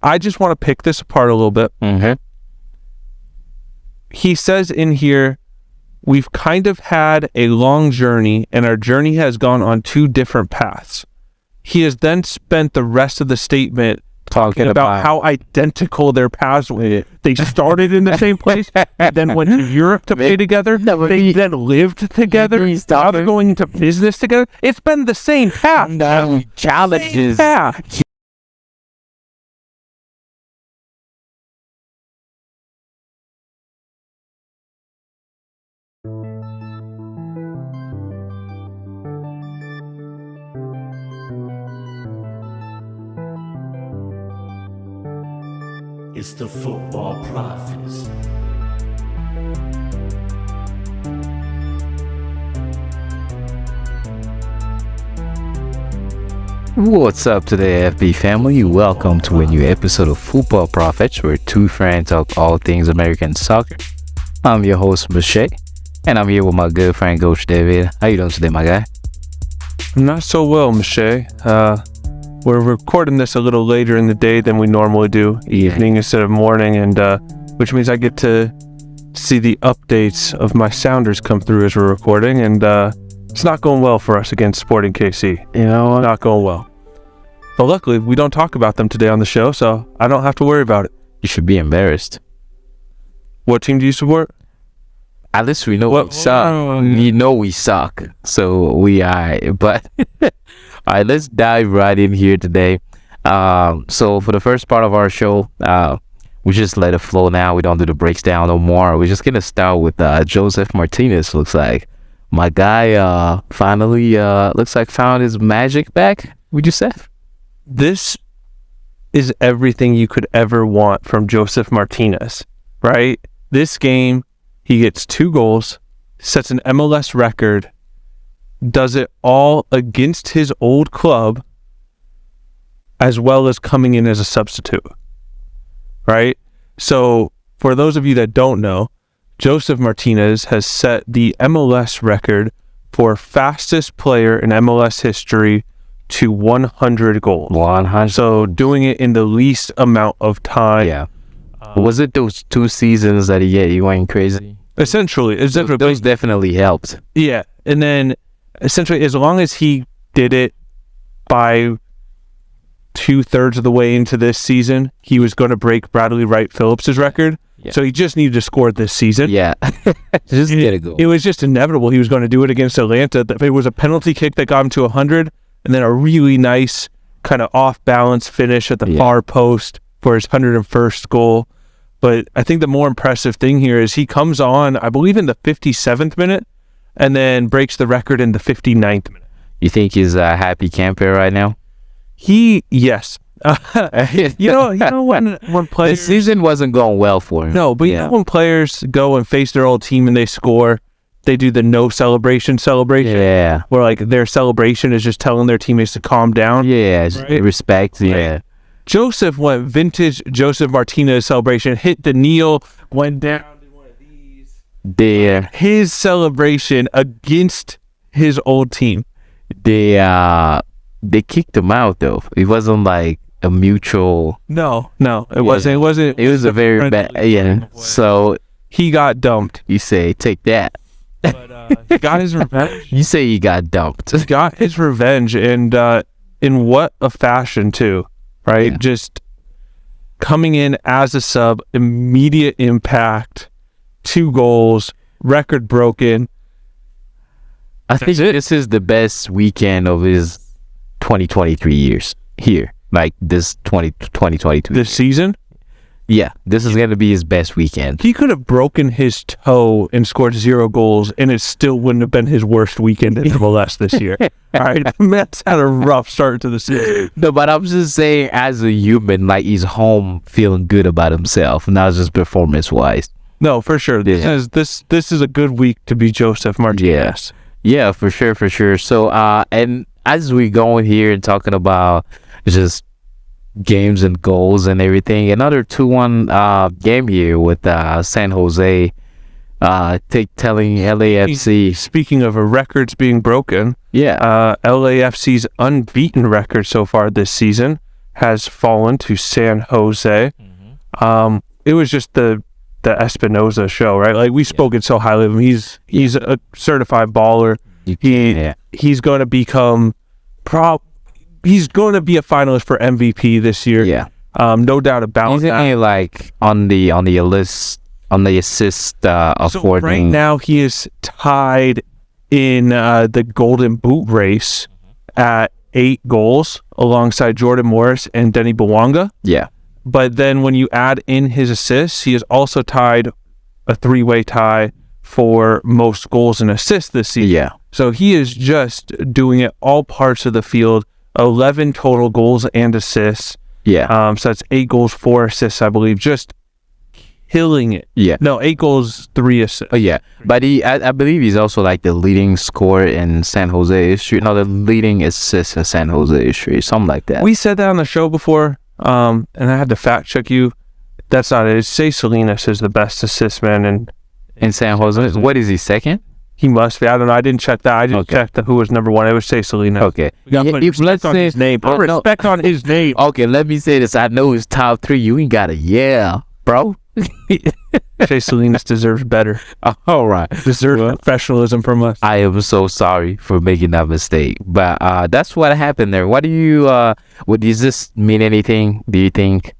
I just want to pick this apart a little bit. Mm-hmm. He says in here, we've kind of had a long journey, and our journey has gone on 2 different paths. He has then spent the rest of the statement talking about how identical their paths were. They started in the same place, then went to Europe to play together. They then lived together. Now they're going into business together. It's been the same path. No challenges. Same path. It's the Football Prophets. What's up today, FB family? Welcome to a new episode of Football Prophets, where 2 friends talk all things American soccer. I'm your host, Marsch, and I'm here with my good friend, Coach David. How you doing today, my guy? Not so well, Marsch. We're recording this a little later in the day than we normally do, evening instead of morning, and which means I get to see the updates of my Sounders come through as we're recording, and it's not going well for us against Sporting KC. You know, not going well. But luckily, we don't talk about them today on the show, so I don't have to worry about it. You should be embarrassed. What team do you support? At least we know we suck. You know we suck, so we are. But all right, let's dive right in here today. So for the first part of our show, we just let it flow now. We don't do the breaks down no more. We're just gonna start with Josef Martinez. Looks like my guy finally looks like found his magic back. Would you say? This is everything you could ever want from Josef Martinez, right? This game, he gets 2 goals, sets an MLS record, does it all against his old club, as well as coming in as a substitute, right? So for those of you that don't know, Josef Martinez has set the MLS record for fastest player in MLS history to 100 goals. 100. So doing it in the least amount of time. Yeah. Was it those 2 seasons that he went crazy? Essentially. Those definitely helped. Yeah. And then essentially, as long as he did it by 2/3 of the way into this season, he was going to break Bradley Wright Phillips' record. Yeah. So he just needed to score this season. Yeah. Just get a goal. It was just inevitable. He was going to do it against Atlanta. It was a penalty kick that got him to 100, and then a really nice kind of off-balance finish at the far post for his 101st goal. But I think the more impressive thing here is he comes on, I believe, in the 57th minute, and then breaks the record in the 59th minute. You think he's a happy camper right now? Yes. You know when players... The season wasn't going well for him. No, but you know when players go and face their old team and they score, they do the no celebration. Yeah. Where like their celebration is just telling their teammates to calm down. Yeah, right? Respect. Yeah. Right. Josef went vintage Josef Martinez celebration, hit the kneel, went down to one of these. There. His celebration against his old team. They kicked him out though. It wasn't like a mutual. No, it wasn't. It was a very bad. Yeah. So he got dumped. You say take that. But he got his revenge. You say he got dumped. He got his revenge, and in what a fashion too. Right? Yeah. Just coming in as a sub, immediate impact, 2 goals, record broken. I think this is the best weekend of his 2023 years here. Like this 2022. This season? Yeah, this is going to be his best weekend. He could have broken his toe and scored 0 goals, and it still wouldn't have been his worst weekend in MLS this year. All right, Mets had a rough start to the season. No, but I'm just saying, as a human, like he's home feeling good about himself, not just performance-wise. No, for sure. Yeah. This is a good week to be Josef Martinez. Yeah, for sure. So, and as we go in here and talking about just games and goals and everything, another 2-1 game here with San Jose telling LAFC. Speaking of records being broken, LAFC's unbeaten record so far this season has fallen to San Jose. It was just the Espinoza show, right? Like, we spoken so highly of him. He's a certified baller. He's going to become he's going to be a finalist for MVP this year. Yeah. No doubt about He's that. like on the list on the assist So right now he is tied in the Golden Boot race at 8 goals alongside Jordan Morris and Denny Bouanga. Yeah. But then when you add in his assists, he is also tied a 3-way tie for most goals and assists this season. Yeah. So he is just doing it all parts of the field. 11 total goals and assists. Yeah. So that's 8 goals, 4 assists, I believe. Just killing it. Yeah. No, 8 goals, 3 assists. Oh, yeah. But I believe he's also like the leading scorer in San Jose history. No, the leading assist in San Jose history. Something like that. We said that on the show before, and I had to fact check you. That's not it. Say Salinas is the best assist man in San Jose. What is he, second? He must be. I don't know. I didn't check that. I just checked who was number 1. It was Say Salinas. Okay. We got to put respect on his name. Put respect on his name. Okay, let me say this. I know he's top 3. You ain't got a bro. Say Salinas deserves better. All right. Deserves professionalism from us. I am so sorry for making that mistake. But that's what happened there. What do you, does this mean anything? Do you think,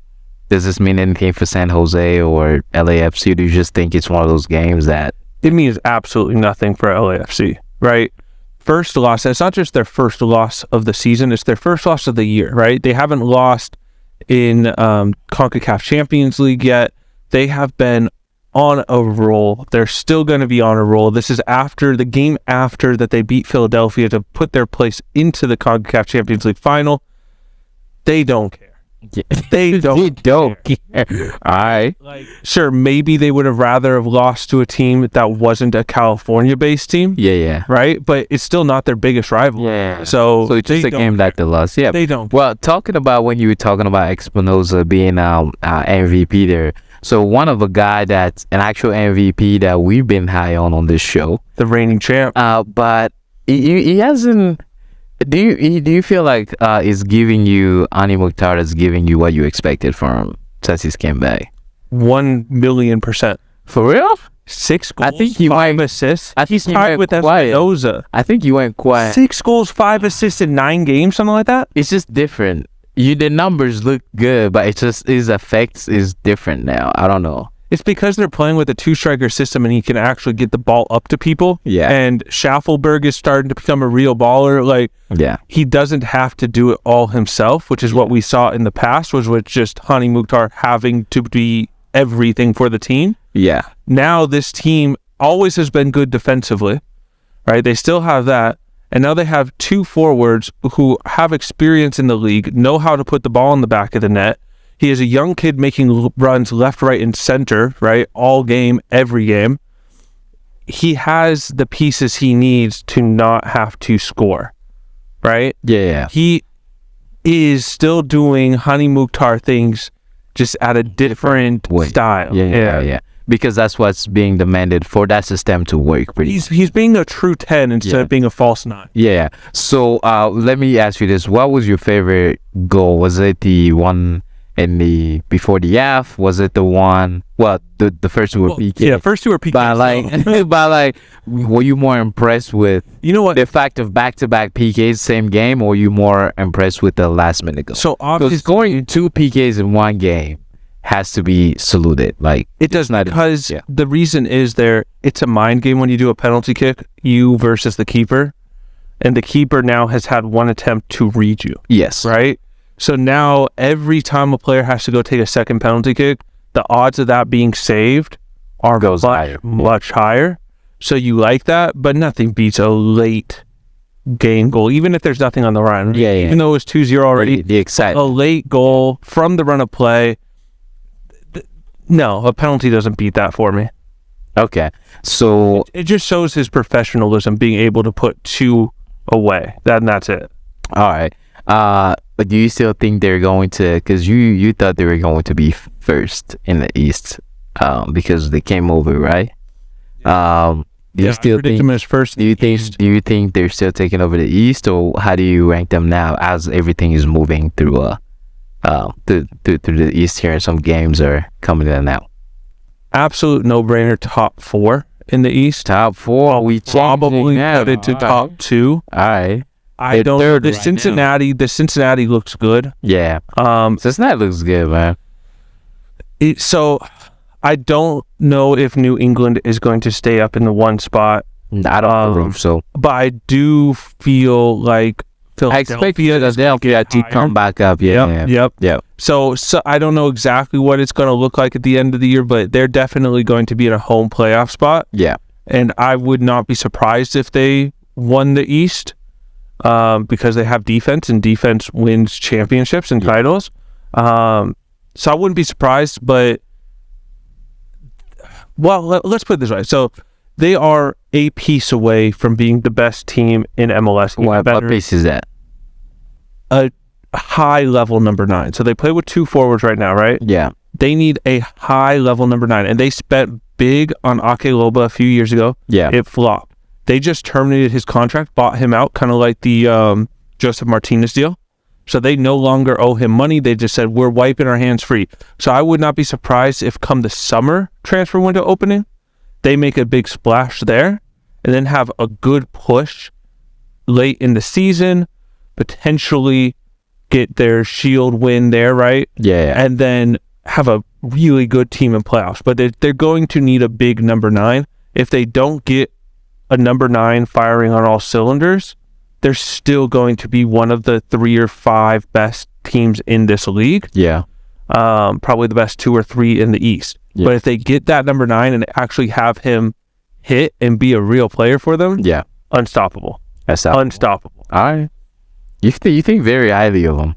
does this mean anything for San Jose or LAFC? Do you just think it's one of those games that... It means absolutely nothing for LAFC, right? First loss. It's not just their first loss of the season. It's their first loss of the year, right? They haven't lost in CONCACAF Champions League yet. They have been on a roll. They're still going to be on a roll. This is after the game after that they beat Philadelphia to put their place into the CONCACAF Champions League final. They don't care. Yeah. They don't care. All right. Sure, maybe they would have rather have lost to a team that wasn't a California-based team. Yeah. Right? But it's still not their biggest rival. Yeah. So it's just a game that they lost. Yeah. They don't. Well, talking about when you were talking about Espinoza being MVP there. So one of the guy that's an actual MVP that we've been high on this show. The reigning champ. But he hasn't... Do you feel like it's giving you Hany Mukhtar is giving you what you expected from since he's came back? 1,000,000%. For real? 6 goals, I think he 5 assists. I think he's tied with Espinoza. I think you went quiet. 6 goals, 5 assists in 9 games, something like that. It's just different. The numbers look good, but it's just his effects is different now. I don't know. It's because they're playing with a 2-striker system and he can actually get the ball up to people. Yeah. And Schaffelberg is starting to become a real baller. Like, yeah, he doesn't have to do it all himself, which is what we saw in the past, was with just Hany Mukhtar having to be everything for the team. Yeah. Now this team always has been good defensively, right? They still have that. And now they have 2 forwards who have experience in the league, know how to put the ball in the back of the net. He is a young kid making runs left, right, and center, right? All game, every game. He has the pieces he needs to not have to score, right? Yeah. He is still doing Hany Mukhtar things just at a different style. Yeah. Because that's what's being demanded for that system to work. He's being a true 10 instead of being a false 9. Yeah. So let me ask you this. What was your favorite goal? Was it the one... before the F, was it the one? Well, the first 2 were PK. Yeah, first 2 were PK. But were you more impressed with the fact of back-to-back PKs same game, or were you more impressed with the last minute goal? So obviously, scoring 2 PKs in one game has to be saluted. Like, it does not, because the reason is it's a mind game when you do a penalty kick, you versus the keeper, and the keeper now has had 1 attempt to read you. Yes. Right. So now every time a player has to go take a second penalty kick, the odds of that being saved are much higher. So you like that, but nothing beats a late game goal, even if there's nothing on the run. Yeah. Even though it was 2-0 already, the excitement. A late goal from the run of play. No, a penalty doesn't beat that for me. Okay. So it just shows his professionalism, being able to put 2 away. That's it. All right. But do you still think they're going to, because you thought they were going to be first in the East because they came over, right? Do you still think them as first? Do you think they're still taking over the East, or how do you rank them now as everything is moving through to the East here, and some games are coming in and out. Absolute no-brainer. Top 4 in the East. Top 4. We probably put it to top 2. All right. I don't. third The right Cincinnati looks good. Yeah. Cincinnati looks good, man. So I don't know if New England is going to stay up in the 1 spot. I don't believe so. But I do feel like I expect Philadelphia to come back up. Yep. So I don't know exactly what it's going to look like at the end of the year, but they're definitely going to be in a home playoff spot. Yeah. And I would not be surprised if they won the East, because they have defense, and defense wins championships and titles. So I wouldn't be surprised, but let's put it this way. So they are a piece away from being the best team in MLS. What piece is that? A high-level number 9. So they play with 2 forwards right now, right? Yeah. They need a high-level number 9, and they spent big on Ake Loba a few years ago. Yeah. It flopped. They just terminated his contract, bought him out, kind of like the Josef Martinez deal. So they no longer owe him money. They just said, we're wiping our hands free. So I would not be surprised if come the summer transfer window opening, they make a big splash there and then have a good push late in the season, potentially get their Shield win there, right? Yeah. And then have a really good team in playoffs. But they're going to need a big number 9. If they don't get a number 9 firing on all cylinders, they're still going to be one of the 3 or 5 best teams in this league. Yeah. Probably the best 2 or 3 in the East. Yeah. But if they get that number 9 and actually have him hit and be a real player for them, unstoppable. Unstoppable. All right. You think very highly of them.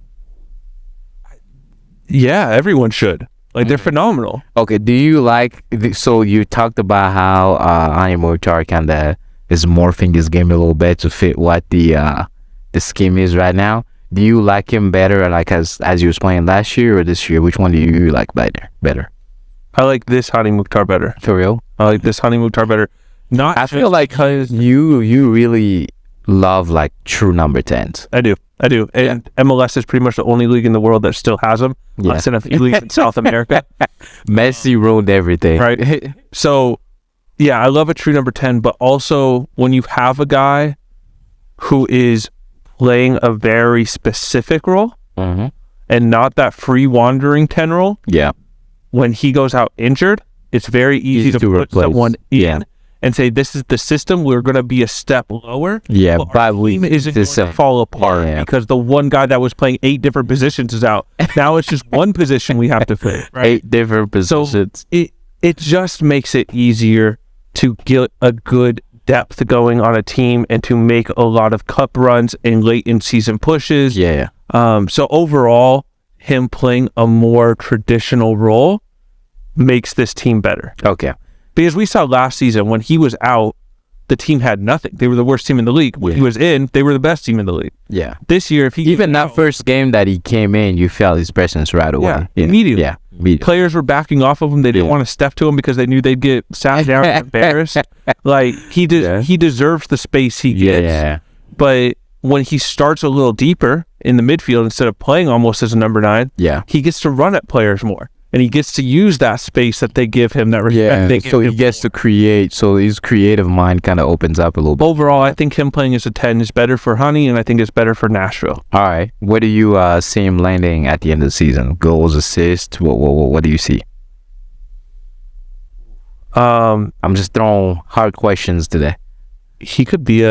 Yeah, everyone should. Like, they're phenomenal. Okay, do you like... So you talked about how Hany Mukhtar kind of is morphing this game a little bit to fit what the scheme is right now. Do you like him better, like as you was playing last year or this year? Which one do you like better? I like this Hany Mukhtar better. For real? I like this Hany Mukhtar better. I feel like you really love like true number 10s. I do. And MLS is pretty much the only league in the world that still has them. Less than a few leagues in South America. Messi ruined everything. Right. So, yeah, I love a true number 10, but also when you have a guy who is playing a very specific role and not that free wandering 10 role. Yeah. When he goes out injured, it's very easy to put someone in and say, this is the system. We're going to be a step lower. Yeah, but our team isn't going to fall apart because the one guy that was playing 8 different positions is out. Now it's just one position we have to fit. Right? 8 different positions. So it just makes it easier to get a good depth going on a team and to make a lot of cup runs and late in season pushes. Yeah. So overall, him playing a more traditional role makes this team better. Okay. Because we saw last season when he was out, the team had nothing. They were the worst team in the league. When he was in, they were the best team in the league. Yeah. This year, if he even that first game that he came in, you felt his presence right away. Yeah, immediately. Yeah, immediately. Players were backing off of him. They didn't want to step to him because they knew they'd get sat down and embarrassed. Like he deserves the space he gets. Yeah. But when he starts a little deeper in the midfield instead of playing almost as a number 9, he gets to run at players more. And he gets to use that space that they give him, that respect. So he gets to create. So his creative mind kind of opens up a little bit. Overall, I think him playing as a 10 is better for Hany, and I think it's better for Nashville. All right. Where do you see him landing at the end of the season? Goals, assists? What do you see? I'm just throwing hard questions today. He could be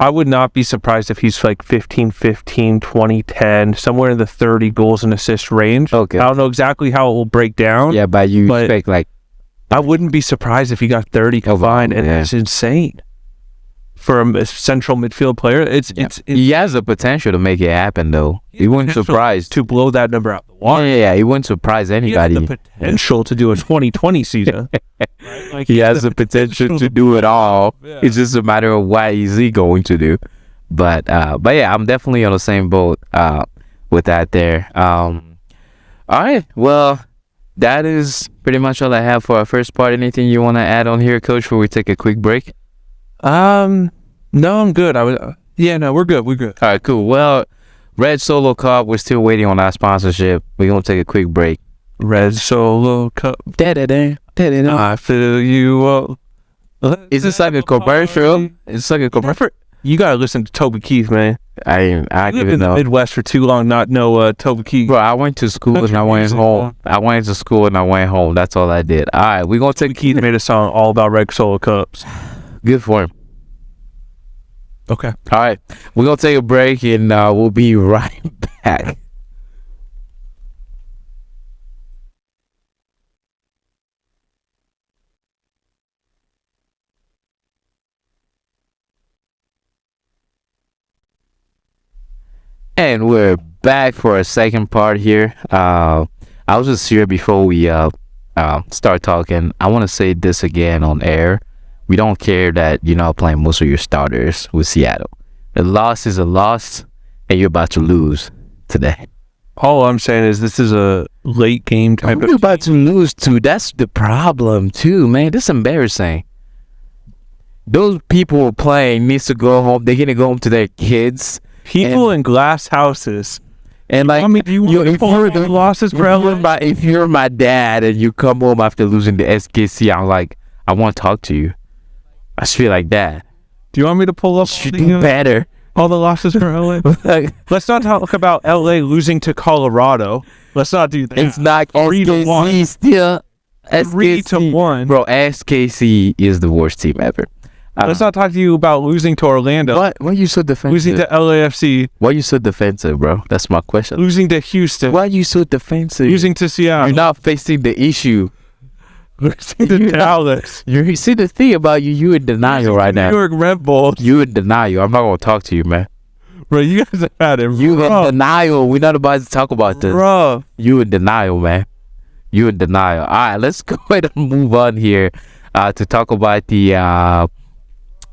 I would not be surprised if he's like 15-15, 20-10, somewhere in the 30 goals and assists range. Okay. I don't know exactly how it will break down. Yeah, but expect like... I wouldn't be surprised if he got 30 combined, and it's insane. For a central midfield player, he has the potential to make it happen, though. He wouldn't surprise to blow that number out the water. Yeah, he wouldn't surprise anybody. He has the potential to do a 2020 season. Right? Like he has the potential to do it all. Yeah. It's just a matter of what is he going to do. But yeah, I'm definitely on the same boat with that there. All right, well, that is pretty much all I have for our first part. Anything you want to add on here, Coach, before we take a quick break? No, I'm good. We're good. All right, cool. Well, Red Solo Cup. We're still waiting on our sponsorship. We're gonna take a quick break. Red Solo Cup. I fill you up. Is this like a commercial? It's like a commercial. You gotta listen to Toby Keith, man. I You give lived it in the no. Midwest for too long, not know Toby Keith. Bro, I went to school and I went music, home. I went to school and I went home. That's all I did. All right, we're gonna Toby take Keith made a song all about Red Solo Cups. good for him. Okay. All right, we're gonna take a break and we'll be right back. And we're back for a second part here. I was just here before we start talking. I want to say this again on air. We don't care that you're not playing most of your starters with Seattle. A loss is a loss, and you're about to lose today. All I'm saying is this is a late game type You're about to lose too. That's the problem too, man. This is embarrassing. Those people playing needs to go home. They're gonna go home to their kids. people in glass houses. And like, I mean, if you're my dad and you come home after losing the SKC, I'm like, I want to talk to you. I just feel like that. Do you want me to pull up You do better. all the losses for LA? Let's not talk about LA losing to Colorado. Let's not do that. It's not 3-1. SKC still. 3-1. Bro, SKC is the worst team ever. Let's not talk to you about losing to Orlando. Why are you so defensive? Losing to LAFC. Why are you so defensive, bro? That's my question. Losing to Houston. Why are you so defensive? Losing to Seattle. You're not facing the issue. Losing to Dallas. You see the thing about you in denial right now. New York Red Bulls. You in denial. I'm not gonna talk to you, man. Bro, you guys have had it. You in denial. We're not about to talk about this. Bro. You in denial, man. You in denial. All right, let's go ahead and move on here to talk about the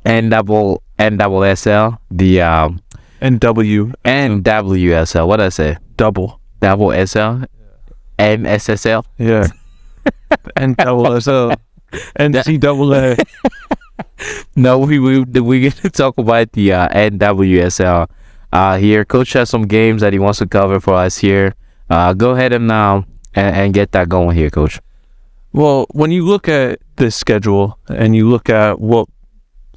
NWSL, the NWSL. What did I say? Double SL, NSSL. Yeah. NWSL. NCAA. No, we're going to talk about the NWSL here. Coach has some games that he wants to cover for us here. Go ahead and get that going here, Coach. Well, when you look at this schedule and you look at what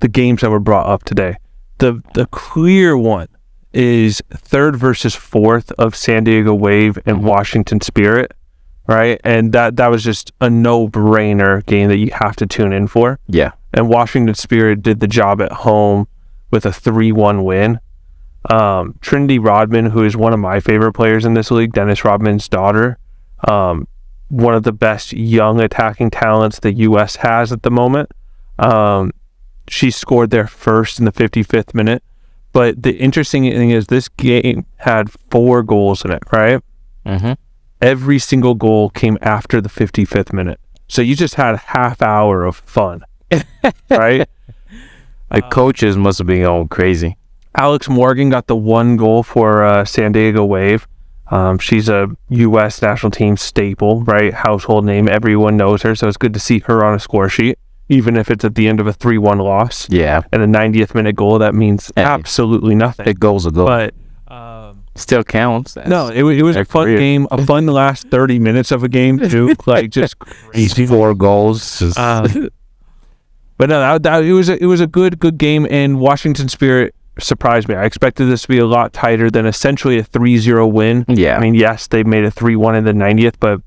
the games that were brought up today, the clear one is third versus fourth of San Diego Wave and Washington Spirit, right? And that was just a no-brainer game that you have to tune in for. Yeah. And Washington Spirit did the job at home with a 3-1 win. Trinity Rodman, who is one of my favorite players in this league, Dennis Rodman's daughter, one of the best young attacking talents the U.S. has at the moment. She scored there first in the 55th minute. But the interesting thing is this game had 4 goals in it, right? Mm-hmm. Every single goal came after the 55th minute. So you just had a half hour of fun, right? The coaches must have been going crazy. Alex Morgan got the 1 goal for San Diego Wave. She's a U.S. national team staple, right? Household name. Everyone knows her. So it's good to see her on a score sheet, even if it's at the end of a 3-1 loss. Yeah. And a 90th minute goal, that means absolutely nothing. The goal's a goal. But still counts. no, it was a fun game. A fun last 30 minutes of a game, too. Like, just crazy. 4 goals. But no, it was a good game, and Washington Spirit surprised me. I expected this to be a lot tighter than essentially a 3-0 win. Yeah. I mean, yes, they made a 3-1 in the 90th, but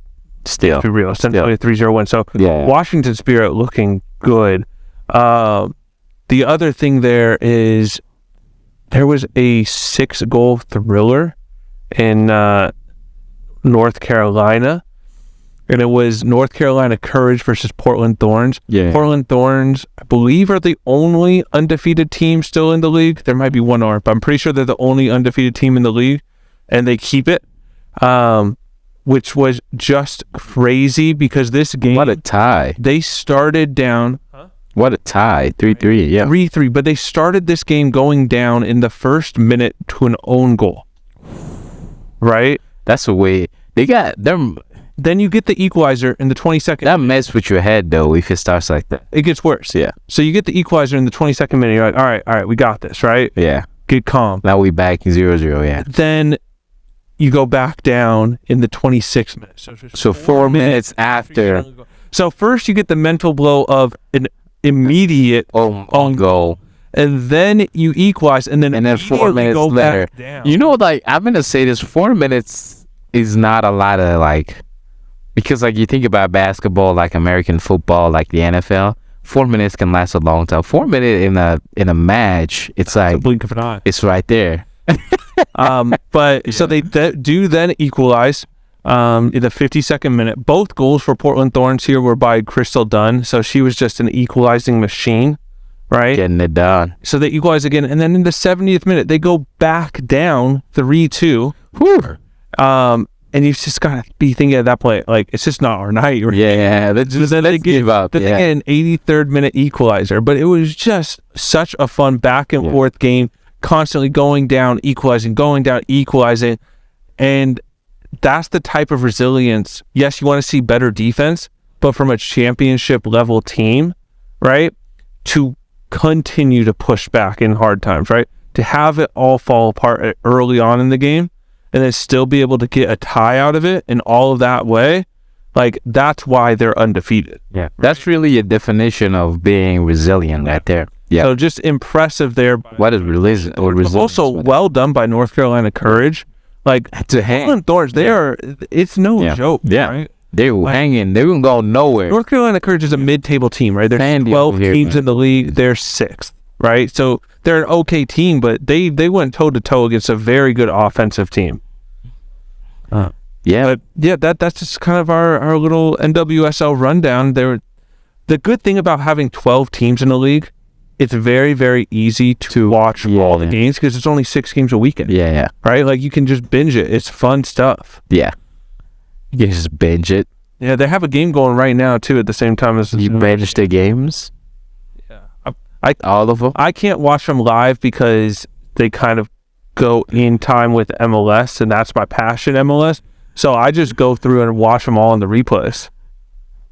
still, to be real, essentially a 3-0 win. So yeah. Washington Spirit looking good. The other thing there is there was a 6-goal thriller in North Carolina. And it was North Carolina Courage versus Portland Thorns. Yeah. Portland Thorns, I believe, are the only undefeated team still in the league. There might be one more, but I'm pretty sure they're the only undefeated team in the league, and they keep it, which was just crazy because this game... What a tie. They started down... What a tie. 3-3, yeah. 3-3, but they started this game going down in the first minute to an own goal. Right? That's the way... They got them... Then you get the equalizer in the 22nd. That mess with your head, though, if it starts like that. It gets worse. Yeah. So you get the equalizer in the 22nd minute. You're like, all right, we got this, right? Yeah. get calm. Now we back 0-0, yeah. Then you go back down in the 26th minute. So 4 minutes after. So first you get the mental blow of an immediate on goal. And then you equalize, and then 4 minutes go later. back down. You know, like, I'm going to say this, 4 minutes is not a lot of, like, because, like, you think about basketball, like American football, like the NFL, 4 minutes can last a long time. 4 minutes in a match, it's like, a blink of an eye. It's right there. But so they do then equalize in the 52nd minute. Both goals for Portland Thorns here were by Crystal Dunn, so she was just an equalizing machine. Right? Getting it done. So they equalize again, and then in the 70th minute, they go back down 3-2. Whew. And you just gotta be thinking at that point, like, it's just not our night. Right? Yeah, let's give up. Then they get an 83rd minute equalizer, but it was just such a fun back and forth game, constantly going down, equalizing, and that's the type of resilience. Yes, you want to see better defense, but from a championship level team, right, to continue to push back in hard times, right? To have it all fall apart early on in the game and then still be able to get a tie out of it in all of that way, like, that's why they're undefeated. Yeah, that's really a definition of being resilient right there. Yeah. So just impressive there. What is resilience? Also, well done by North Carolina Courage. Like, to hang. Portland Thorns, it's no joke. Yeah. Right? They were hanging. They wouldn't go nowhere. North Carolina Courage is a mid-table team, right? There's 12 teams in the league. They're 6th, right? So they're an okay team, but they went toe-to-toe against a very good offensive team. But that's just kind of our little NWSL rundown. The good thing about having 12 teams in the league, it's very, very easy to watch all the games because it's only 6 games a weekend. Yeah. Right? Like, you can just binge it. It's fun stuff. Yeah. You can just binge it. Yeah, they have a game going right now, too, at the same time as... You binge the games? Yeah. All of them? I can't watch them live because they kind of go in time with MLS, and that's my passion, MLS. So I just go through and watch them all in the replays.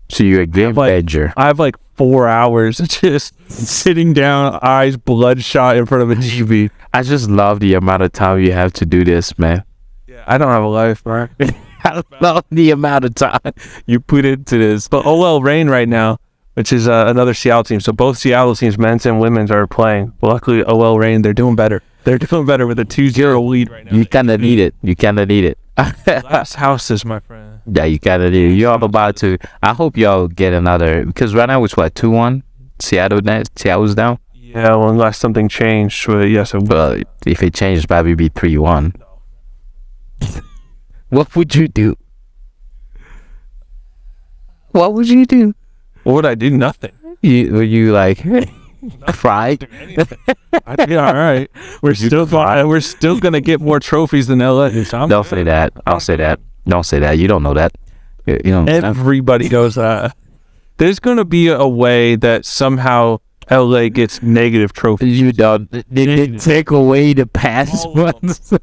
So you're a game binger. I have like 4 hours just sitting down, eyes bloodshot in front of a TV. I just love the amount of time you have to do this, man. Yeah, I don't have a life, Mark. I love the amount of time you put into this. But Ream right now, which is another Seattle team. So both Seattle teams, men's and women's, are playing. But luckily, Ream, they're doing better. They're doing better with a 2-0 lead right now. You kind of need it. Last houses, my friend. Yeah, you kind of need it. You're about to. I hope y'all get another. Because right now it's what, 2-1? Seattle's down? Yeah, well, unless something changed. Well, if it changes, probably be 3-1. No. What would you do? What would you do? What would I do? Nothing. Were you like cry? I'd be all right. We're still gonna get more trophies than LA. Don't say that. I'll say that. Don't say that. You don't know that. You know. Everybody goes. There's gonna be a way that somehow LA gets negative trophies. You don't. They take away the past ones.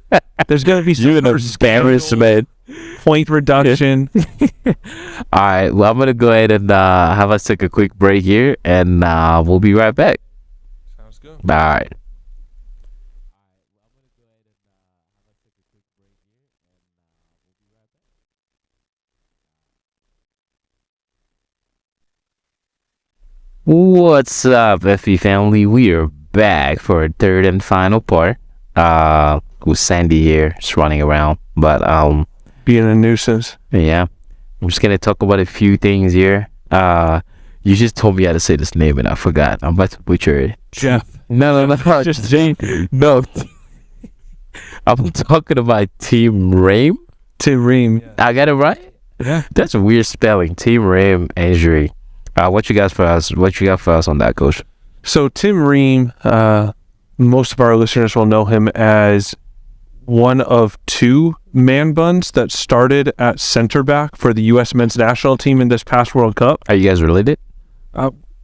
There's gonna be some embarrassment. Point reduction. All right. Well, I'm gonna go ahead and have us take a quick break here, and we'll be right back. Sounds good. All right. What's up, FE family? We are back for a third and final part. With Sandy here, just running around, but being a nuisance. Yeah, I'm just gonna talk about a few things here. You just told me how to say this name, and I forgot. I'm about to butcher it. Jeff. No, just Jane. No, I'm talking about Team Ream. Team Ream. I got it right. Yeah, that's a weird spelling. Team Ream injury. What you got for us? What you got for us on that, Coach? So Tim Ream, most of our listeners will know him as one of 2 man buns that started at center back for the U.S. men's national team in this past World Cup. Are you guys related?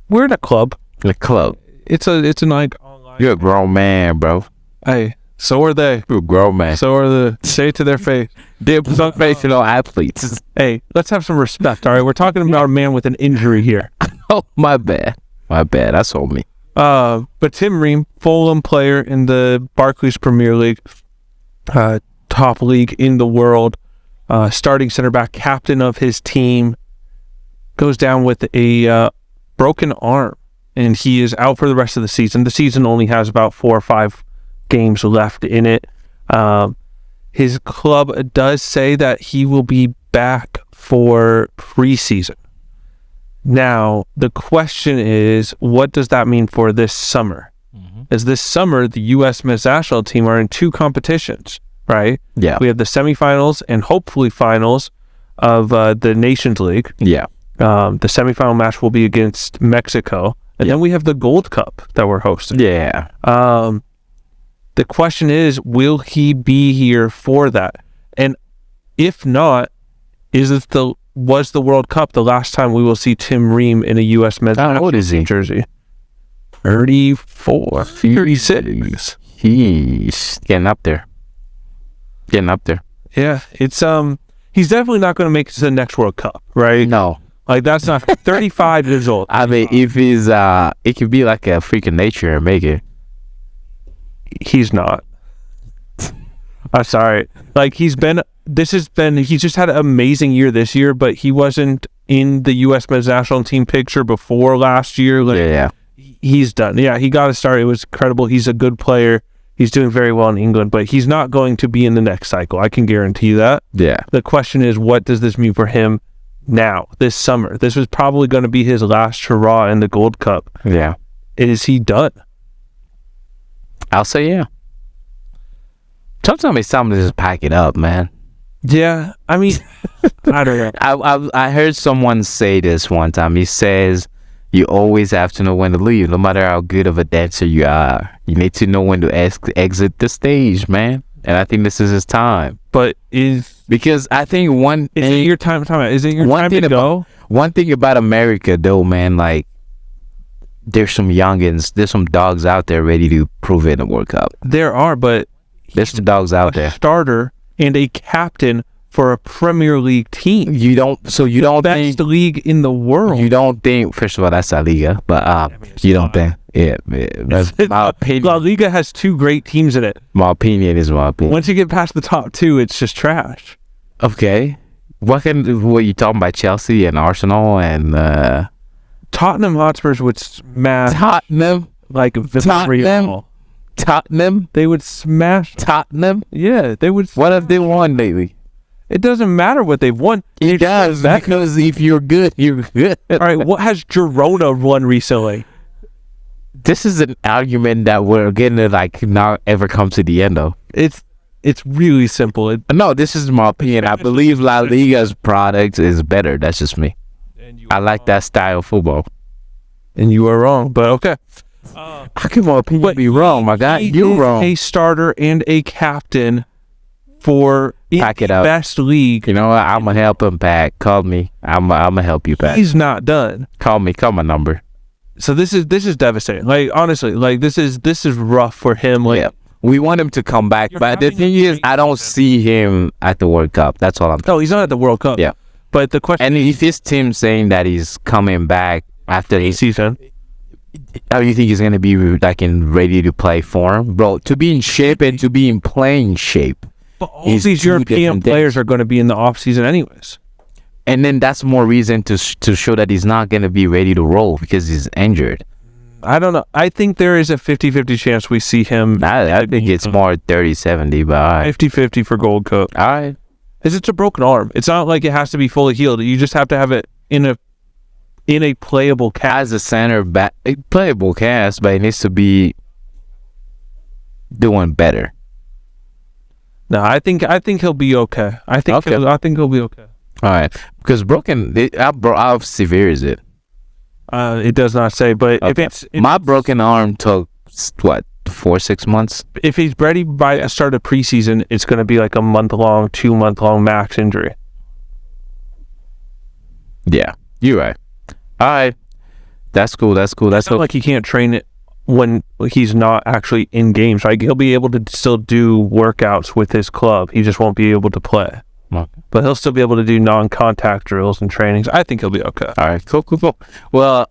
We're in a club. A club. It's an like online. You're a grown man, bro. Hey, so are they. You're a grown man. So are say it to their face. They're professional athletes. Hey, let's have some respect, all right? We're talking about a man with an injury here. Oh, my bad. That's on me. But Tim Ream, Fulham player in the Barclays Premier League, top league in the world, starting center back, captain of his team, goes down with a broken arm, and he is out for the rest of the season. The season only has about 4 or 5 games left in it. His club does say that he will be back for preseason. Now, the question is, what does that mean for this summer? As this summer, the U.S. Men's National Team are in 2 competitions, right? Yeah. We have the semifinals and hopefully finals of the Nations League. Yeah. The semifinal match will be against Mexico. And then we have the Gold Cup that we're hosting. Yeah. The question is, will he be here for that? And if not, was the World Cup the last time we will see Tim Ream in a U.S. Men's National Team jersey? 34, 36. He's getting up there. Yeah, it's he's definitely not going to make it to the next World Cup, right? No. Like, that's not 35 years old. I mean, if he's it could be like a freak of nature and make it. He's not. I'm sorry. Like, he's just had an amazing year this year, but he wasn't in the U.S. Men's National Team picture before last year. Like, Yeah. He's done. Yeah, he got a start. It was incredible. He's a good player. He's doing very well in England, but he's not going to be in the next cycle. I can guarantee that. Yeah. The question is, what does this mean for him now, this summer? This was probably going to be his last hurrah in the Gold Cup. Yeah. Is he done? I'll say yeah. Sometimes it's time to just pack it up, man. Yeah, I mean, I don't know. I heard someone say this one time. He says, you always have to know when to leave, no matter how good of a dancer you are. You need to know when to exit the stage, man. And I think this is his time. But because I think is it your time to go? One thing about America, though, man, like, there's some youngins, there's some dogs out there ready to prove it in the World Cup. There are, but there's some dogs out there. Starter and a captain for a Premier League team. You don't Best league in the world. You don't think, first of all, that's La Liga, but you don't think. Yeah, that's my opinion. La Liga has 2 great teams in it. My opinion is my opinion. Once you get past the top 2, it's just trash. Okay. What you talking about, Chelsea and Arsenal and Tottenham Hotspurs would smash Tottenham? like Villarreal. Tottenham? They would smash Tottenham? Yeah, they would. What have they won lately? It doesn't matter what they've won. It does, because if you're good, you're good. All right, what has Girona won recently? This is an argument that we're going to like not ever come to the end of. It's really simple. No, this is my opinion. I believe La Liga's product is better. That's just me. I like that style of football. And you are wrong, but okay. How can my opinion be wrong, my guy? You're wrong. A starter and a captain for Pack it up. best league. You know what? I'm going to help him, Pat. Call me. I'm going to help you, Pat. He's not done. Call me. Call my number. So this is devastating. Like, honestly, like this is rough for him. Like, yeah. We want him to come back, but the thing is, I don't see him at the World Cup. That's all I'm saying. No, he's not at the World Cup. Yeah. But the question... And if his team saying that he's coming back after the season, how do you think he's going to be like in ready to play form? Bro, to be in shape and to be in playing shape. But all these European players are going to be in the off-season anyways. And then that's more reason to show that he's not going to be ready to roll because he's injured. I don't know. I think there is a 50-50 chance we see him. I think it's more 30-70, but all right. 50-50 for Gold Cup. All right. Because it's a broken arm. It's not like it has to be fully healed. You just have to have it in a playable cast. As a center back, a playable cast, but it needs to be doing better. No, I think he'll be okay. I think he'll be okay. All right, because how severe is it? It does not say, but okay. if my broken arm took what 4-6 months. If he's ready by the start of preseason, it's going to be like a 2-month-long max injury. Yeah, you're right. All right, that's cool. That's not like he can't train it when he's not actually in games. Like, he'll be able to still do workouts with his club. He just won't be able to play. Okay. But he'll still be able to do non-contact drills and trainings. I think he'll be okay. All right, cool. Well,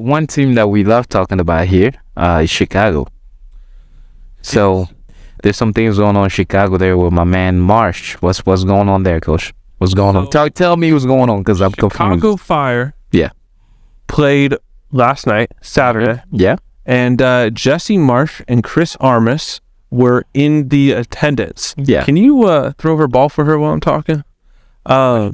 one team that we love talking about here, is Chicago. So there's some things going on in Chicago there with my man Marsch. What's going on there, Coach? What's going on? Tell me what's going on, because I'm confused. Chicago Fire. Yeah. Played last night, Saturday. Yeah. And Jesse Marsch and Chris Armas were in the attendance. Yeah. Can you throw her ball for her while I'm talking? Yeah,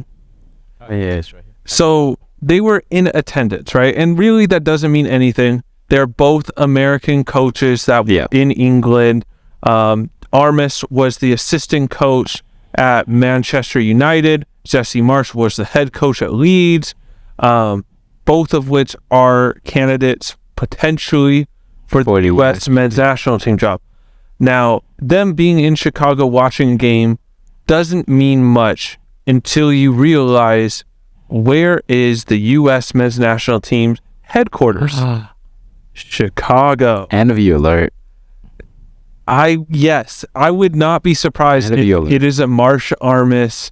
it's right here. So they were in attendance, right? And really, that doesn't mean anything. They're both American coaches that were in England. Armas was the assistant coach at Manchester United. Jesse Marsch was the head coach at Leeds. Both of which are candidates potentially for the U.S. men's national team job. Now, them being in Chicago watching a game doesn't mean much until you realize, where is the U.S. men's national team's headquarters? Chicago. Envy alert. I would not be surprised if it is a Marsch Armas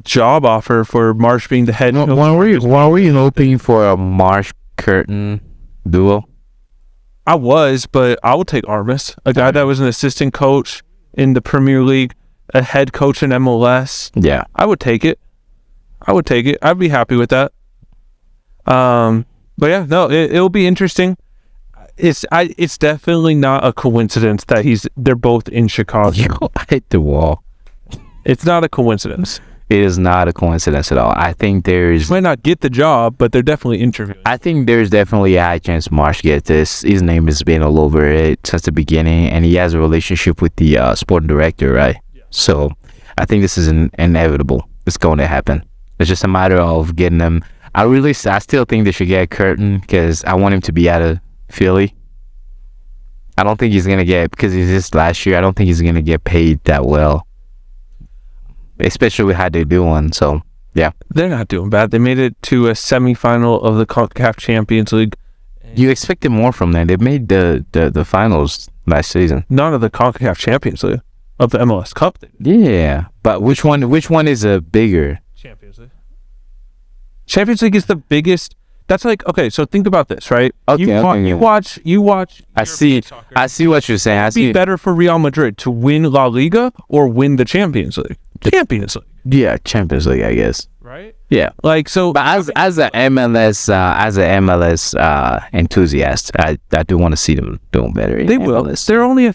job offer for Marsch being the head. Why were you hoping for a Marsch Curtin duo? I was, but I would take Armas, a guy that was an assistant coach in the Premier League, a head coach in MLS. Yeah, I would take it. I'd be happy with that. But yeah, no, it'll be interesting. It's definitely not a coincidence that they're both in Chicago. Yo, I hit the wall. It's not a coincidence. It is not a coincidence at all. I think there's... He might not get the job, but they're definitely interviewing. I think there's definitely a high chance Marsch gets this. His name has been all over it since the beginning, and he has a relationship with the sporting director, right? Yeah. So I think this is inevitable. It's going to happen. It's just a matter of getting them. I still think they should get Curtin, because I want him to be out of Philly. I don't think he's going to get, because he's just last year, I don't think he's going to get paid that well. Especially with how they're doing, so yeah. They're not doing bad. They made it to a semifinal of the CONCACAF Champions League. You expected more from them. They made the finals last season. None of the CONCACAF Champions League of the MLS Cup. Yeah, but which one is a bigger? Champions League. Champions League is the biggest. That's like, okay, so think about this, right? You watch. I see what you're saying. It'd be better for Real Madrid to win La Liga or win the Champions League. Champions League. Yeah, Champions League, I guess. Right? Yeah. Like, so. But as an MLS enthusiast, I do want to see them doing better. They will. MLS. They're only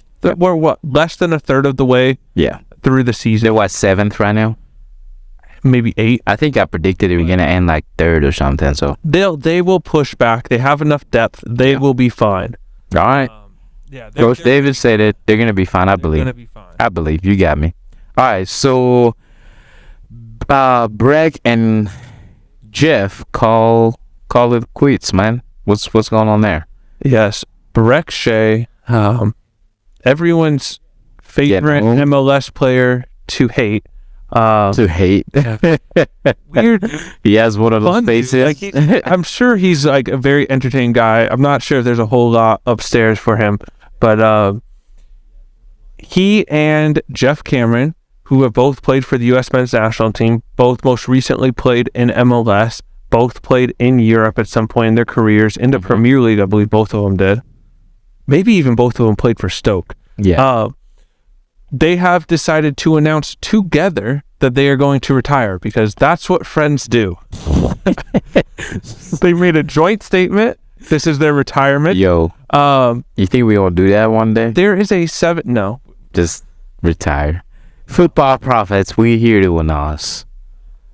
less than a third of the way. Yeah. Through the season. They're 7th right now? Maybe 8. I think I predicted they were gonna end like 3rd or something. So they will push back. They have enough depth. They will be fine. All right. Coach David said it. They're gonna be fine. I believe. Gonna be fine. I believe. You got me. All right. So, Brek and Geoff call it quits, man. What's going on there? Yes, Brek Shea, everyone's favorite MLS player to hate. Weird. He has one of those faces. Like I'm sure he's like a very entertaining guy. I'm not sure if there's a whole lot upstairs for him, but he and Geoff Cameron, who have both played for the U.S. men's national team, both most recently played in MLS, both played in Europe at some point in their careers, in the Premier League, I believe both of them did. Maybe even both of them played for Stoke. Yeah. They have decided to announce together that they are going to retire, because that's what friends do. They made a joint statement. This is their retirement. Yo, you think we gonna do that one day? There is a just retire. Football prophets, we here to announce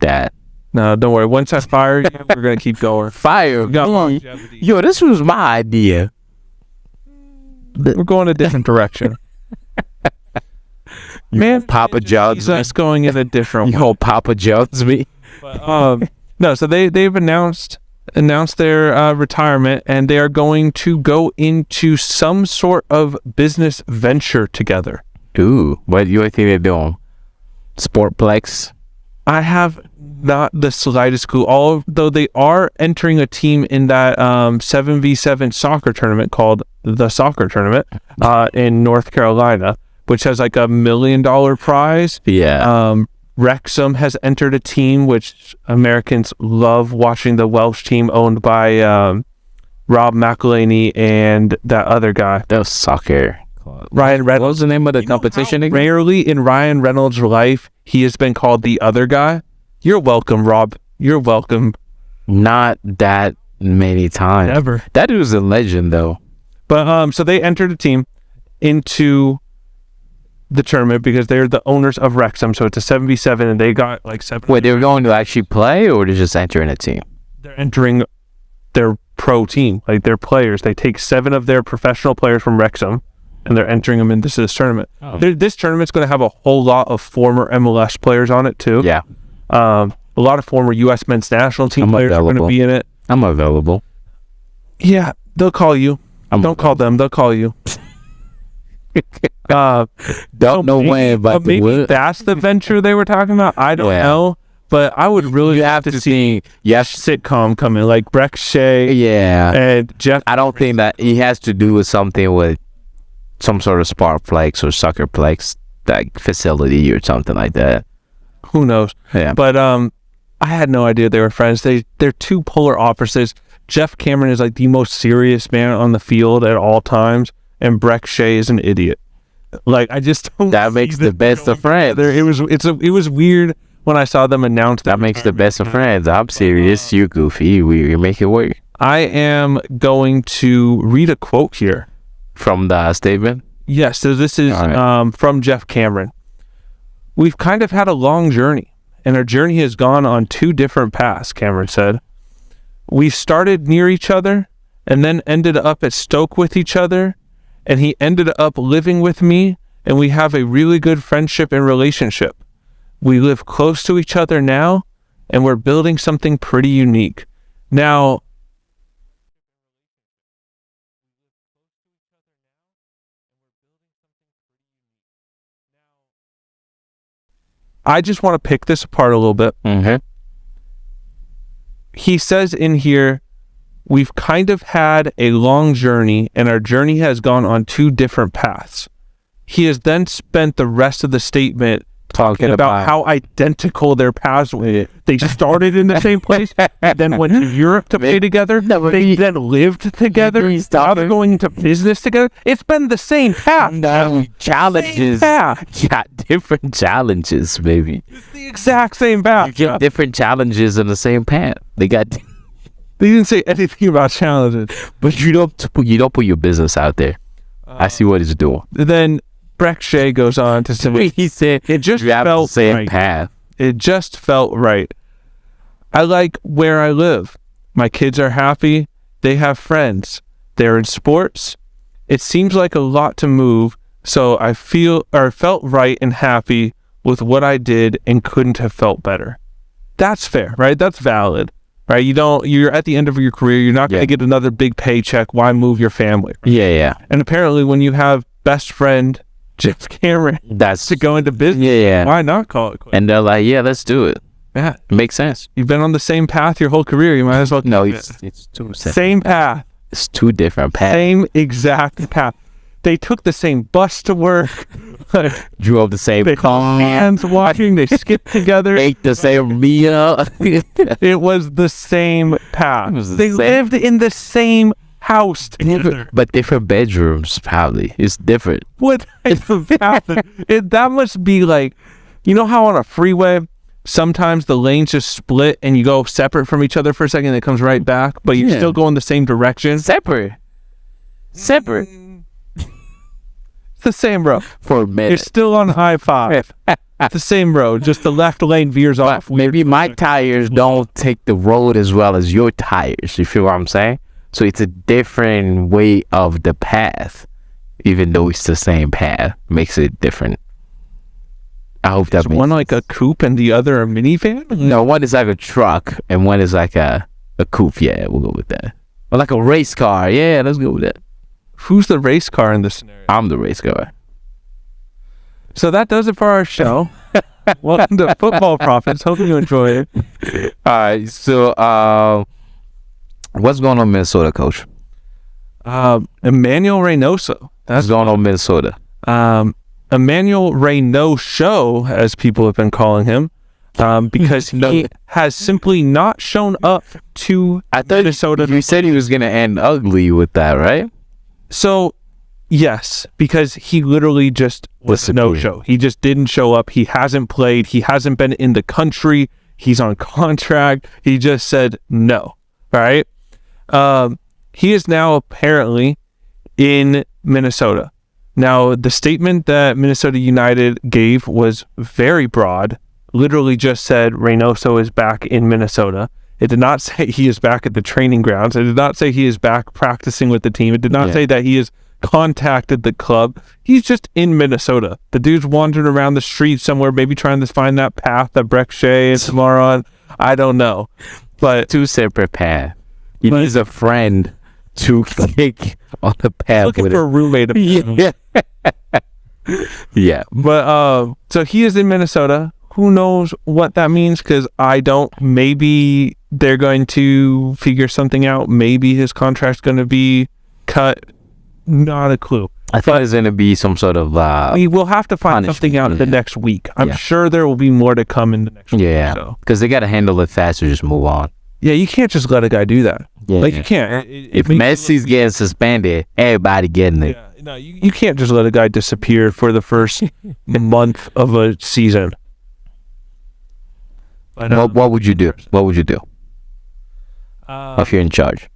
that. No, don't worry. Once I fire you, we're gonna keep going. Fire me. Yo, this was my idea. We're going a different direction. Man, Papa John's that's going in a different way. Yo, Papa John's me. But, no, so they've announced their retirement, and they are going to go into some sort of business venture together. Ooh, what do you think they're doing? Sportplex? I have not the slightest clue. Although they are entering a team in that 7v7 soccer tournament called the Soccer Tournament in North Carolina, which has like $1 million prize. Yeah. Wrexham has entered a team, which Americans love watching, the Welsh team owned by Rob McElhaney and that other guy. That was soccer. Ryan Reynolds. What was the name of the competition again? Rarely in Ryan Reynolds' life, he has been called the other guy. You're welcome, Rob. You're welcome. Not that many times. Never. That dude was a legend, though. But so they entered a team into the tournament because they're the owners of Wrexham. So it's a 7v7, and they got like 7. Wait, they were going to actually play, or they're just entering a team? They're entering their pro team, like their players. They take 7 of their professional players from Wrexham, and they're entering them into this tournament. Oh. This tournament's going to have a whole lot of former MLS players on it too. Yeah. A lot of former US men's national team players are going to be in it. I'm available. Yeah, they'll call you. Don't call them. They'll call you. Don't know when, but maybe that's the venture they were talking about. I don't know, but I would really have to see sitcom coming like Brek, Shea, and Geoff. I don't think that he has to do with something with some sort of Sparkplex or Suckerplex like facility or something like that. Who knows? Yeah, but I had no idea they were friends. They're two polar opposites. Geoff Cameron is like the most serious man on the field at all times, and Brek Shea is an idiot. Like, I just don't. That makes the best of friends. It was weird when I saw them announce that makes the best of friends. I'm serious. You're goofy. You make it work. I am going to read a quote here from the statement. Yes. So this is from Geoff Cameron. We've kind of had a long journey, and our journey has gone on 2 different paths, Cameron said. We started near each other and then ended up at Stoke with each other, and he ended up living with me, and we have a really good friendship and relationship. We live close to each other now, and we're building something pretty unique. Now, I just want to pick this apart a little bit. Mm-hmm. He says in here, we've kind of had a long journey, and our journey has gone on 2 different paths. He has then spent the rest of the statement talking about how identical their paths were. They started in the same place, then went to Europe to play together. They then lived together. Now they're going into business together. It's been the same path. No, challenges. Got different challenges, baby. It's the exact same path. You get different challenges in the same path. They didn't say anything about challenges. But you don't put your business out there. I see what he's doing. Then Brek Shea goes on to say, he said, it just felt right. Path. It just felt right. I like where I live. My kids are happy. They have friends. They're in sports. It seems like a lot to move, so I felt right and happy with what I did and couldn't have felt better. That's fair, right? That's valid, right? You're at the end of your career. You're not going to get another big paycheck. Why move your family? Yeah. And apparently when you have best friend Geoff Cameron to go into business, why not call it quits? And they're like, yeah, let's do it. Yeah. It makes sense. You've been on the same path your whole career. You might as well. No, it's 2 same path. It's 2 different paths. Same exact path. They took the same bus to work. Drove the same car. Hands watching. They skipped together. Ate the same meal. It was the same path. They lived in the same house together. But different bedrooms, probably. It's different. What happened? That must be like, you know how on a freeway, sometimes the lanes just split and you go separate from each other for a second and it comes right back, but you still go in the same direction? Separate. It's the same road. For a minute. You're still on I-5. It's the same road, just the left lane veers off. Maybe my tires don't take the road as well as your tires. You feel what I'm saying? So it's a different way of the path, even though it's the same path. Makes it different. I hope that makes one like a coupe and the other a minivan? No, one is like a truck and one is like a coupe. Yeah, we'll go with that. Or like a race car. Yeah, let's go with that. Who's the race car in this scenario? I'm the race car. So that does it for our show. Welcome to Football Profits. Hope you enjoy it. All right. So, what's going on in Minnesota, Coach? Emmanuel Reynoso. That's going on in Minnesota. Emmanuel Reynoso, as people have been calling him, because he has simply not shown up to Minnesota. You said he was going to end ugly with that, right? So, yes, because he literally just was no-show. He just didn't show up. He hasn't played. He hasn't been in the country. He's on contract. He just said no, right? He is now apparently in Minnesota. Now, the statement that Minnesota United gave was very broad. Literally just said Reynoso is back in Minnesota. It did not say he is back at the training grounds. It did not say he is back practicing with the team. It did not say that he has contacted the club. He's just in Minnesota. The dude's wandering around the street somewhere, maybe trying to find that path that Brek is tomorrow on. I don't know. But two separate paths. He needs a friend to kick on the path. Looking for a roommate. Yeah. Yeah. But so he is in Minnesota. Who knows what that means? Because I don't. Maybe they're going to figure something out. Maybe his contract's going to be cut. Not a clue. I thought it's going to be some sort of we will have to find something out the next week. I'm sure there will be more to come in the next week. Yeah, because they got to handle it fast or just move on. Yeah, you can't just let a guy do that. Yeah, you can't. If Messi's getting suspended, everybody getting it. Yeah, no, you can't just let a guy disappear for the first month of a season. But, what would you do? What would you do if you're in charge?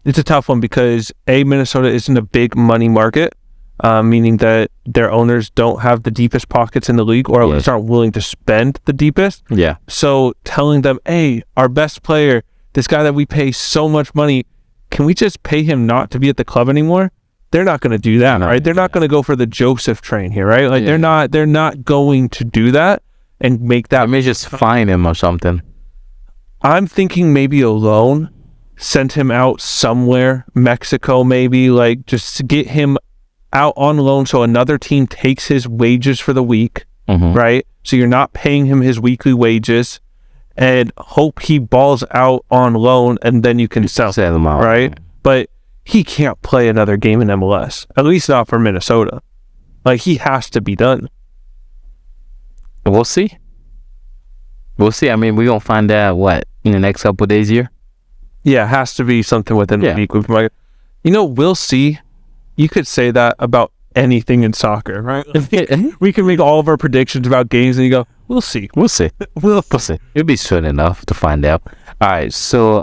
It's a tough one because Minnesota isn't a big money market, meaning that their owners don't have the deepest pockets in the league, or at least aren't willing to spend the deepest. Yeah. So telling them, hey, our best player, this guy that we pay so much money, can we just pay him not to be at the club anymore? They're not going to do that, right? They're not going to go for the Josef train here, right? Like they're not going to do that and make that. I may just fine him or something. I'm thinking maybe a loan. Send him out somewhere, Mexico maybe, like just to get him out on loan so another team takes his wages for the week, right? So you're not paying him his weekly wages and hope he balls out on loan and then you can sell him out, right? But he can't play another game in MLS, at least not for Minnesota. Like he has to be done. We'll see. I mean, we're going to find out in the next couple of days here? Yeah, it has to be something within a week. We'll see. You could say that about anything in soccer, right? We can make all of our predictions about games and you go, we'll see. We'll see. It'll be soon enough to find out. All right, so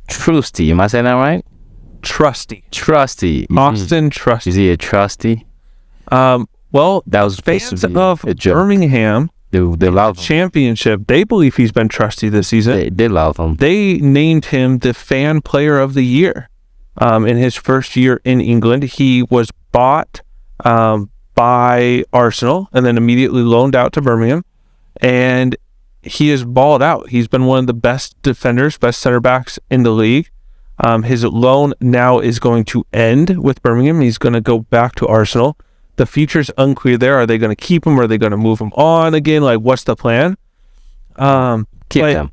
Trusty, am I saying that right? Trusty. Auston Trusty. Is he a trusty? Well, that was fans of Birmingham. They love him. Championship. They believe he's been trusty this season. They love him. They named him the fan player of the year. In his first year in England, he was bought by Arsenal and then immediately loaned out to Birmingham. And he has balled out. He's been one of the best defenders, best center backs in the league. His loan now is going to end with Birmingham. He's going to go back to Arsenal. The future's unclear there. Are they going to keep him? Or are they going to move him on again? Like, what's the plan? Keep him.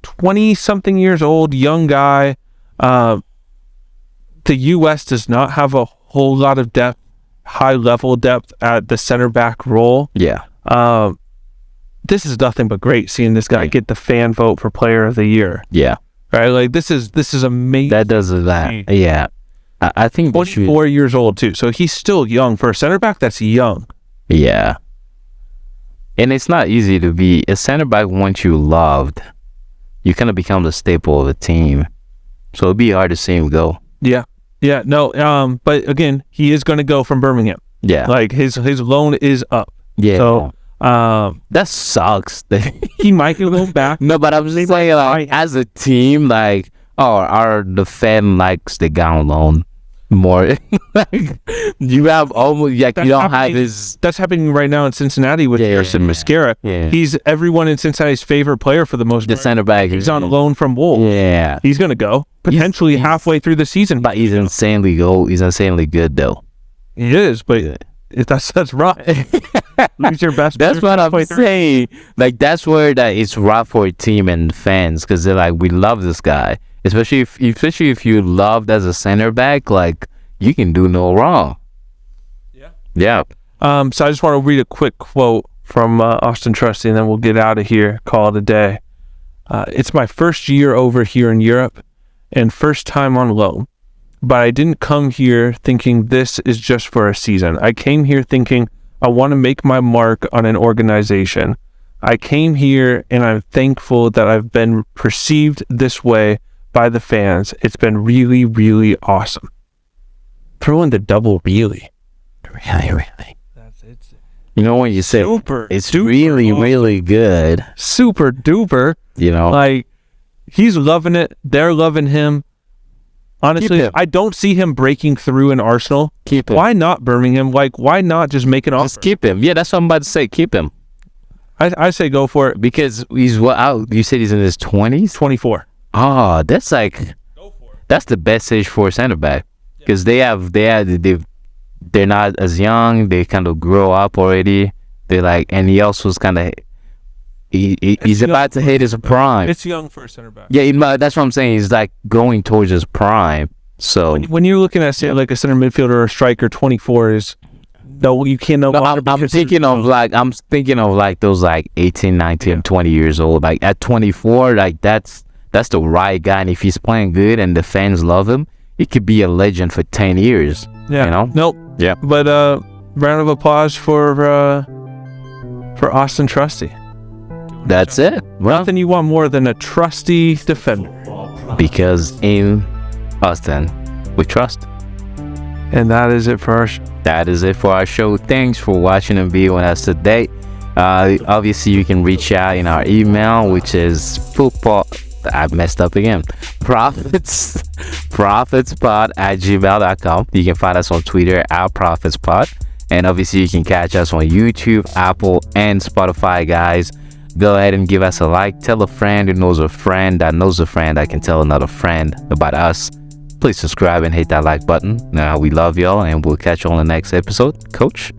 20-something years old, young guy. The U.S. does not have a whole lot of depth, high-level depth at the center back role. Yeah. This is nothing but great seeing this guy get the fan vote for Player of the Year. Yeah. Right? Like, this is amazing. That does that. Yeah. I think 24 years old too, so he's still young for a center back. That's young. Yeah, and it's not easy to be a center back once you loved. You kind of become the staple of the team, so it'd be hard to see him go. Yeah. No. But again, he is going to go from Birmingham. Yeah, like his loan is up. Yeah. So that sucks. He might go back. No, but I'm just saying, like, as a team, like. The fan likes the guy on loan more. Like, you have almost you don't have his. That's happening right now in Cincinnati with Harrison Mascara. Yeah. He's everyone in Cincinnati's favorite player for the most part. The center back. He's on loan from Wolves. Yeah, he's gonna go potentially halfway through the season. But he's insanely good though. He is, but that's rough. Lose your best. That's what I'm saying. Like that's where it's rough for a team and fans because they're like, we love this guy. Especially if you loved as a center back, like you can do no wrong. Yeah. So I just want to read a quick quote from Auston Trusty, and then we'll get out of here, call it a day. It's my first year over here in Europe and first time on loan. But I didn't come here thinking this is just for a season. I came here thinking I want to make my mark on an organization. I came here and I'm thankful that I've been perceived this way by the fans. It's been really, really awesome. Throw in the double really. Really. That's it. You know when you say Super it's duper really, awesome. really good. Super duper. You know, Like, he's loving it. They're loving him. Honestly, Keep him. I don't see him breaking through in Arsenal. keep him. Why not Birmingham? Like, why not just make an offer? Just keep him. Yeah, that's what I'm about to say. Keep him I say go for it. because he's out. You said he's in his 20s. 24. Oh, that's like that's the best age for a center back because they're not as young. They kind of grow up already. They're like, and he also was kind of he's about to hit his prime. It's young for a center back. Yeah, that's what I'm saying. He's like going towards his prime. So When you're looking at say, like a center midfielder or a striker, 24 is no, you can't know. no, I'm thinking of like those like 18, 19, 20 years old. Like at 24, like that's the right guy. And if he's playing good and the fans love him, he could be a legend for 10 years. Yeah. You know? Nope. Yeah. But round of applause for Auston Trusty. That's it. Well, Nothing you want more than a trusty defender. because in Austin, we trust. And that is it for our show. That is it for our show. Thanks for watching and being with us today. Obviously, you can reach out in our email, which is football. I messed up again. Prophetspod@gmail.com. You can find us on Twitter @prophetspod. And obviously, you can catch us on YouTube, Apple, and Spotify, guys. Go ahead and give us a like. Tell a friend who knows a friend that knows a friend that can tell another friend about us. Please subscribe and hit that like button. We love y'all, and we'll catch you on the next episode. Coach?